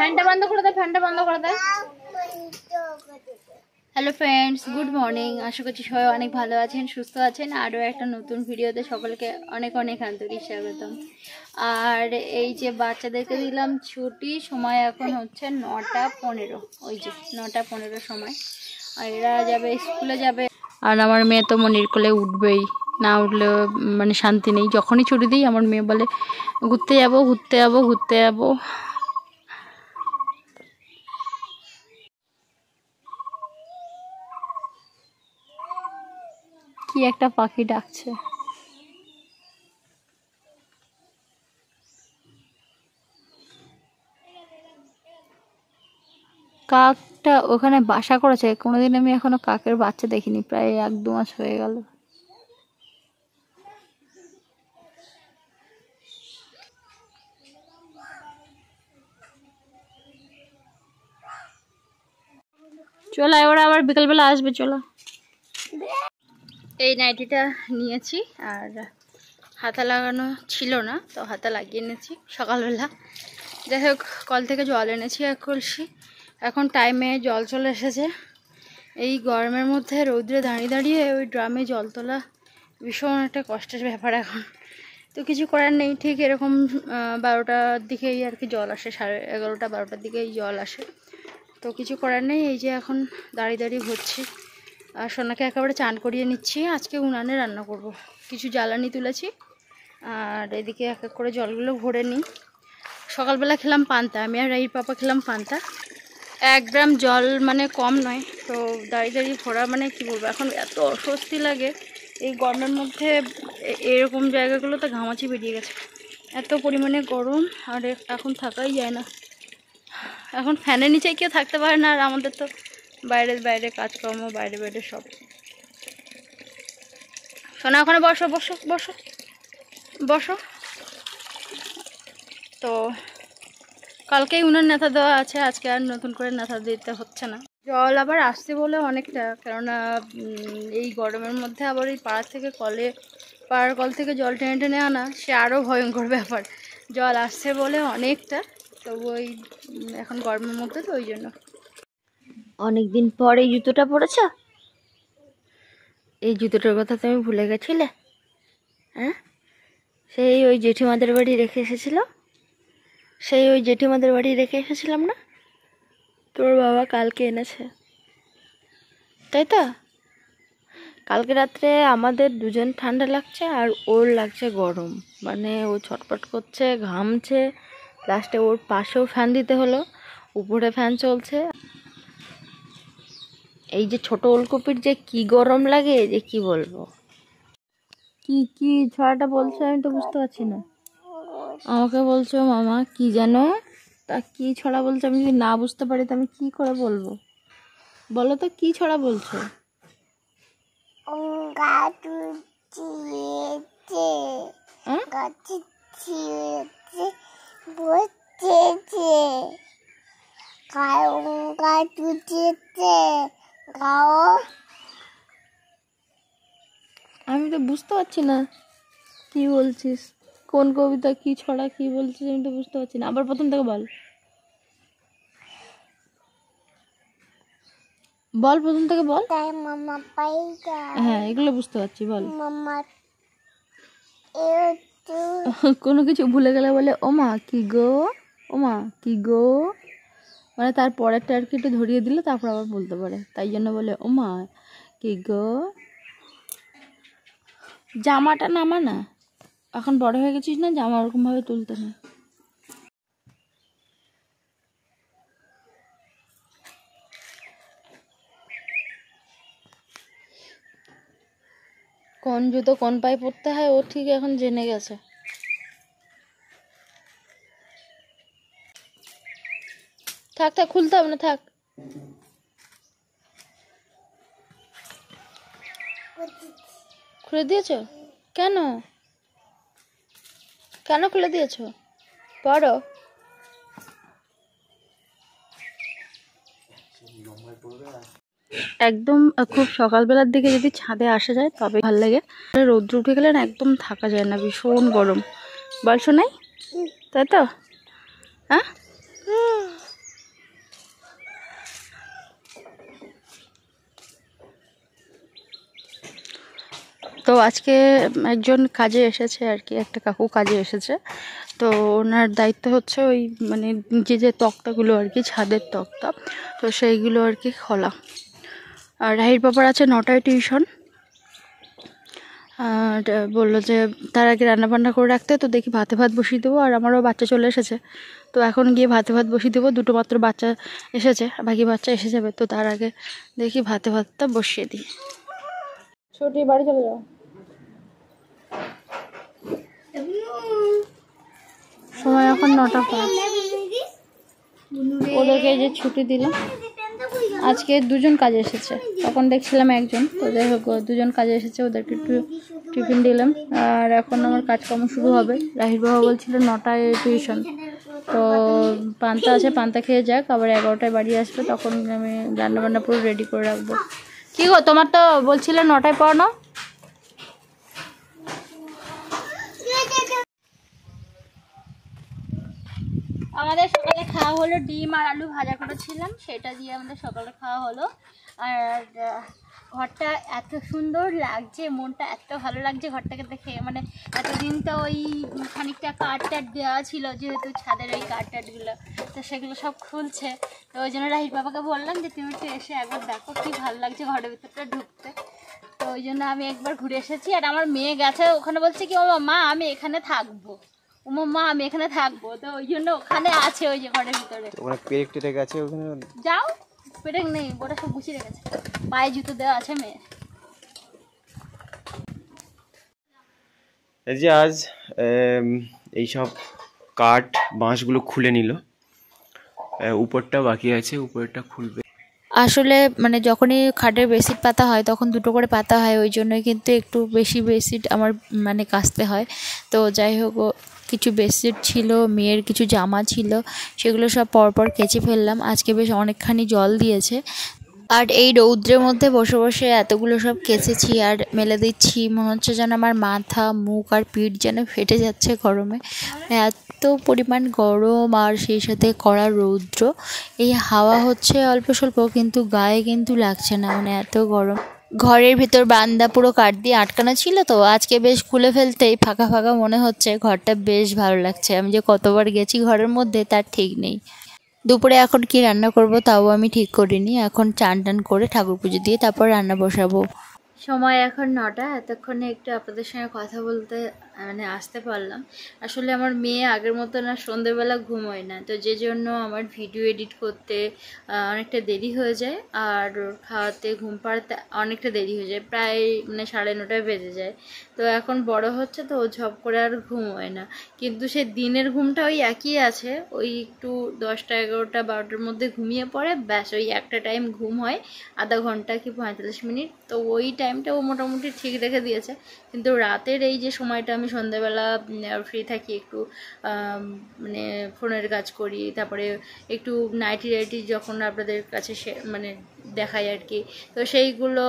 ফ্যানটা বন্ধ করে দে, ফ্যানটা বন্ধ করে দে। Hello friends, good morning. আশা করছি সবাই অনেক ভালো আছেন, সুস্থ আছেন। আরও একটা নতুন ভিডিওতে সকলকে অনেক অনেক আন্তরিক স্বাগতম। আর এই যে বাচ্চাদেরকে দিলাম ছুটি, সময় এখন হচ্ছে 9:15। ওই যে 9:15 সময়, আর এরা যাবে স্কুলে যাবে। আর আমার মেয়ে তো মনির কোলে উঠবেই, না উঠলে মানে শান্তি নেই। যখনই ছুটি দিই আমার মেয়ে বলে ঘুরতে যাবো, ঘুরতে যাবো, ঘুরতে যাবো। কি একটা পাখি ডাকছে। কাকটা ওখানে বাসা করেছে। কোনোদিন আমি এখনো কাকের বাচ্চা দেখিনি, প্রায় 1-2 মাস হয়ে গেল। চলো, ওরা আবার বিকালবেলা আসবে। চলো, এই নাইটিটা নিয়েছি, আর হাতা লাগানো ছিল না, তো হাতা লাগিয়ে নিয়েছি সকালবেলা। যাই হোক, কল থেকে জল এনেছি 1 কলসি। এখন টাইমে জল চলে এসেছে। এই গরমের মধ্যে রৌদ্রে দাঁড়িয়ে দাঁড়িয়ে ওই ড্রামে জল তোলা ভীষণ একটা কষ্টের ব্যাপার এখন। তো কিছু করার নেই, ঠিক এরকম 12টার দিকেই আর কি জল আসে, 11:30 12টার দিকেই জল আসে। তো কিছু করার নেই, এই যে এখন দাঁড়িয়ে দাঁড়িয়ে ভরছি। আর সোনাকে একেবারে চান করিয়ে নিচ্ছি। আজকে উনানে রান্না করব, কিছু জ্বালানি তুলেছি, আর এদিকে এক এক করে জলগুলো ভরে নিই। সকালবেলা খেলাম পান্তা, আমি আর রাইর পাপা খেলাম পান্তা। 1 গ্রাম জল মানে কম নয়। তো দাঁড়িয়ে দাঁড়িয়ে ভরা মানে কি বলবো, এখন এত অস্বস্তি লাগে এই গরমের মধ্যে। এরকম জায়গাগুলোতে ঘামাচি বেরিয়ে গেছে, এত পরিমাণে গরম। আর এখন থাকাই যায় না, এখন ফ্যানের নিচে কেউ থাকতে পারে না। আর আমাদের তো বাইরে বাইরে কাজকর্ম, বাইরে বাইরে সব। সোনা ওখানে বসো, বসো, বসো, বসো। তো কালকেই উনার নেতা দেওয়া আছে, আজকে আর নতুন করে নেতা দিতে হচ্ছে না। জল আবার আসছে বলে অনেকটা, কেননা এই গরমের মধ্যে আবার এই পাড়ার কল থেকে জল টেনে টেনে আনা, সে আরও ভয়ঙ্কর ব্যাপার। জল আসছে বলে অনেকটা, তবু ওই এখন গরমের মধ্যে তো ওই জন্য। অনেকদিন পর এই জুতোটা পরেছ। এই জুতোটার কথা তুমি ভুলে গেছিলে? হ্যাঁ, সেই ওই জেঠিমাদের বাড়ি রেখে এসেছিলাম না, তোর বাবা কালকে এনেছে, তাই তো? কালকে রাত্রে আমাদের দুজন ঠান্ডা লাগছে, আর ওর লাগছে গরম। মানে ও ছটপট করছে, ঘামছে। লাস্টে ওর পাশেও ফ্যান দিতে হলো, উপরে ফ্যান চলছে। এই যে ছোট ওলকপির যে কি গরম লাগে, যে কি বলবো। কি কি ছড়াটা বলছো আমি তো বুঝতে পারছি না। আমাকে বলছো মামা কি জানো, তা কি ছড়া বলছো? আমি যদি না বুঝতে পারি তো আমি কি করে বলবো? বলো তো কি ছড়া বলছো? আমি তো বুঝতে পারছি না কি বলছিস, কোন কবিতা, কি ছড়া, কি বলছিস আমি তো বুঝতে পারছি না। আবার প্রথম থেকে বল, বল প্রথম থেকে বল। হ্যাঁ, এগুলো বুঝতে পারছি, বল। কোনো কিছু ভুলে গেলে বলে ও মা কি গো, ও মা কি গো, মানে তার পরেরটা আর কি একটু ধরিয়ে দিলে তারপর আবার বলতে পারে, তাই জন্য বলে ও মা কি গো। জামাটা নামা না, এখন বড় হয়ে গেছিস না, জামা ওরকম ভাবে তুলতে না। কোন জুতো কোন পায়ে পরতে হয় ও ঠিক এখন জেনে গেছে। থাক থাক, খুলতে হবে না, থাক। খুলে দিয়েছো? কেন কেন খুলে দিয়েছো? পড়ো। একদম খুব সকালবেলার দিকে যদি ছাদে আসা যায় তবে ভালো লাগে। রৌদ্র উঠে গেলে না একদম থাকা যায় না, ভীষণ গরম। বল শোনাই, তাই তো? হ্যাঁ, তো আজকে একজন কাজে এসেছে আর কি, একটা কাকু কাজে এসেছে। তো ওনার দায়িত্ব হচ্ছে ওই মানে যে তক্তাগুলো আর কি, ছাদের তক্তা, তো সেইগুলো আর কি খোলা। আর রাহির বাবার আছে 9টায় টিউশন। আর বললো যে তার আগে রান্নাবান্না করে রাখতে, তো দেখি ভাত বসিয়ে দেবো। আর আমারও বাচ্চা চলে এসেছে, তো এখন গিয়ে ভাত বসিয়ে দেবো। দুটো মাত্র বাচ্চা এসেছে, বাকি বাচ্চা এসে যাবে, তো তার আগে দেখি ভাতটা বসিয়ে দিই। ছুটি বাড়ি চলে যাও, সময় এখন 9টা 5। ওদেরকে যে ছুটি দিলাম, আজকে 2জন কাজে এসেছে, তখন দেখছিলাম একজন, তো যাই হোক 2জন কাজে এসেছে, ওদেরকে একটু টিফিন দিলাম। আর এখন আমার কাজকর্ম শুরু হবে। রাহির বাবা বলছিল 9টায় টিউশন, তো পান্তা আছে, পান্তা খেয়ে যাক, আবার 11টায় বাড়ি আসবে, তখন আমি রান্নাবান্না পুরো রেডি করে রাখবো। কী গো, তোমার তো বলছিলে 9টায় পড়ানো? আমাদের সকালে খাওয়া হলো ডিম আর আলু ভাজা করেছিলাম, সেটা দিয়ে আমাদের সকালে খাওয়া হলো। আর ঘরটা এত সুন্দর লাগছে, মনটা এত ভালো লাগছে ঘরটাকে দেখে। মানে এতদিন তো ওই খানিকটা কাঠ দেওয়া ছিল, যেহেতু ছাদের ওই কাঠগুলো, তো সেগুলো সব খুলছে। তো ওই জন্য রাহির বাবাকে বললাম যে তুমি একটু এসে একবার দেখো কি ভালো লাগছে ঘরের ভিতরটা ঢুকতে। তো ওই জন্য আমি একবার ঘুরে এসেছি। আর আমার মেয়ে গেছে ওখানে, বলছে কি ও মা আমি এখানে থাকবো, মা আমি এখানে থাকবো, তো ওই জন্য ওখানে আছে ওই যে ঘরের ভিতরে। ওখানে পেরেক টেরেক আছে, ওখানে যাও। পেরেক নেই, ওটা সব গুছিয়ে রেখেছে, পায়ে জুতো দেওয়া আছে মেয়ে। এই যে আজ এইসব কাঠ বাঁশগুলো খুলে নিল, উপরটা বাকি আছে, উপরটা খুলবে। আসলে মানে যখনই খাটের বেডশিট পাতা হয় তখন দুটো করে পাতা হয়, ওই জন্যই কিন্তু একটু বেশি বেডশিট আমার মানে কাচতে হয়। তো যাই হোক কিছু বেডশিট ছিল, মেয়ের কিছু জামা ছিল, সেগুলো সব পরপর কেচে ফেললাম। আজকে বেশ অনেকখানি জল দিয়েছে। আর এই রৌদ্রের মধ্যে বসে বসে এতগুলো সব কেচেছি আর মেলে দিচ্ছি, মনে হচ্ছে যেন আমার মাথা মুখ আর পিঠ যেন ফেটে যাচ্ছে গরমে। এত পরিমাণ গরম আর সেই সাথে কড়া রৌদ্র, এই হাওয়া হচ্ছে অল্প স্বল্প, কিন্তু গায়ে কিন্তু লাগছে না, মানে এত গরম। ঘরের ভিতর বারান্দা পুরো কাঠ দিয়ে আটকানো ছিল, তো আজকে বেশ খুলে ফেলতেই ফাঁকা ফাঁকা মনে হচ্ছে, ঘরটা বেশ ভালো লাগছে। আমি যে কতবার গেছি ঘরের মধ্যে তার ঠিক নেই। দুপুরে এখন কি রান্না করব তাও আমি ঠিক করিনি, এখন চান টান করে ঠাকুর পুজো দিয়ে তারপর রান্না বসাবো। সময় এখন 9টা, এতক্ষণে একটু আপনাদের সঙ্গে কথা বলতে মানে আসতে পারলাম। আসলে আমার মেয়ে আগের মতো না সন্ধ্যেবেলা ঘুমোয় না, তো যে জন্য আমার ভিডিও এডিট করতে অনেকটা দেরি হয়ে যায়, আর ওর খাওয়াতে ঘুম পাড়াতে অনেকটা দেরি হয়ে যায়, প্রায় মানে 9:30 বেজে যায়। তো এখন বড় হচ্ছে, তো ও ঝপ করে আর ঘুমোয় না, কিন্তু সে দিনের ঘুমটা ওই একই আছে, ওই একটু 10টা 11টা 12টার মধ্যে ঘুমিয়ে পড়ে, ব্যাস ওই একটা টাইম ঘুম হয়, আধা ঘন্টা কি 45 মিনিট, তো ওই টাইমটা ও মোটামুটি ঠিক রেখে দিয়েছে। কিন্তু রাতের এই যে সময়টা আমি সন্ধ্যাবেলা ফ্রি থাকি, একটু মানে ফোনের কাজ করি, তারপরে একটু নাইটি যখন আপনাদের কাছে মানে দেখাই আর কি, তো সেইগুলো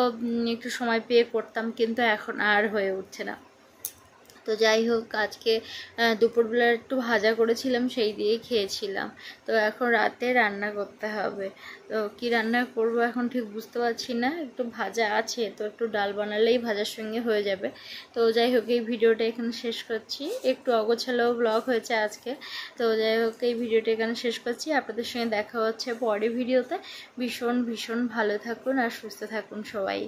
একটু সময় পেয়ে করতাম, কিন্তু এখন আর হয়ে উঠছে না। তো যাই হোক, আজকে দুপুরবেলা একটু ভাজা করেছিলাম, সেই দিয়েই খেয়েছিলাম। তো এখন রাতে রান্না করতে হবে, তো কি রান্না করব এখন ঠিক বুঝতে পারছি না। একটু ভাজা আছে, তো একটু ডাল বানালেই ভাজার সঙ্গে হয়ে যাবে। তো যাই হোক, এই ভিডিওটা এখানে শেষ করছি। একটু অগোছালো ব্লগ হয়েছে আজকে, তো যাই হোক এই ভিডিওটা এখানে শেষ করছি। আপনাদের সঙ্গে দেখা হচ্ছে পরের ভিডিওতে। ভীষণ ভীষণ ভালো থাকুন আর সুস্থ থাকুন সবাই।